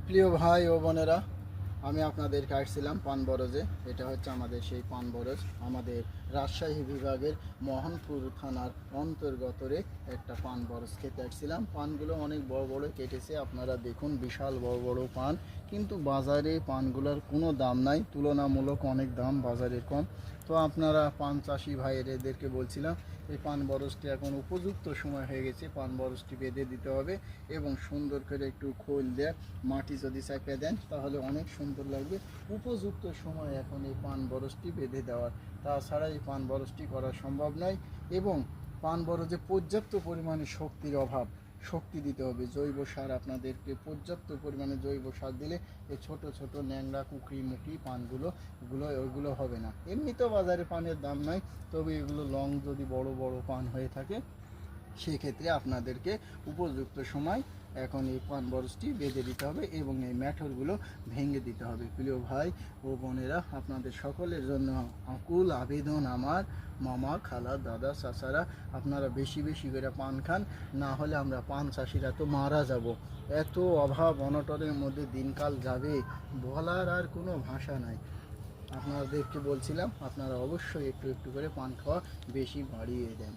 প্রিয় ভাই ও বোনেরা, আমি আপনাদেরকে আসছিলাম পান বরজে। এটা হচ্ছে আমাদের সেই পান বরজ, আমাদের রাজশাহী বিভাগের মোহনপুর থানার অন্তর্গতরে একটা পান বরজ খেতে আসছিলাম। পানগুলো অনেক বড় বড় কেটেছে, আপনারা দেখুন, বিশাল বড় বড় পান। কিন্তু বাজারে পানগুলোর কোনো দাম নাই, তুলনামূলক অনেক দাম, বাজারের কম। তো আপনারা পান চাষি ভাইয়েদেরকে বলছিলাম, এই পান বরজটি এখন উপযুক্ত সময় হয়ে গেছে, পান বরজটি বেঁধে দিতে হবে এবং সুন্দর করে একটু খোল দিয়ে মাটি যদি চাপিয়ে দেন তাহলে অনেক সুন্দর লাগবে। উপযুক্ত সময় এখন এই পান বরজটি বেঁধে দেওয়ার, তাছাড়া এই পান বরজটি করা সম্ভব নয়। এবং পান বরজে পর্যাপ্ত পরিমাণে শক্তির অভাব, শক্তি দিতে হবে। জৈব সার আপনাদেরকে পর্যাপ্ত পরিমাণে জৈব সার দিলে এই ছোট ছোট ন্যাংরা কুকরি মুখি পানগুলো ওইগুলো হবে না। এমনিতেও বাজারে পানের দাম নাই, তবে এগুলো লং যদি বড় বড় পান হয়ে থাকে সেক্ষেত্রে আপনাদেরকে উপযুক্ত সময় এখন এই পান বরজটি বেঁধে দিতে হবে এবং এই ম্যাঠরগুলো ভেঙে দিতে হবে। প্রিয় ভাই ও বোনেরা, আপনাদের সকলের জন্য আকুল আবেদন আমার, মামা খালা দাদা চাচারা, আপনারা বেশি বেশি করে পান খান, না হলে আমরা পান চাষিরা তো মারা যাব। এত অভাব অনটনের মধ্যে দিনকাল যাবে, বলার আর কোনো ভাষা নাই। আপনাদেরকে বলছিলাম আপনারা অবশ্যই একটু একটু করে পান খাওয়া বেশি বাড়িয়ে দেন।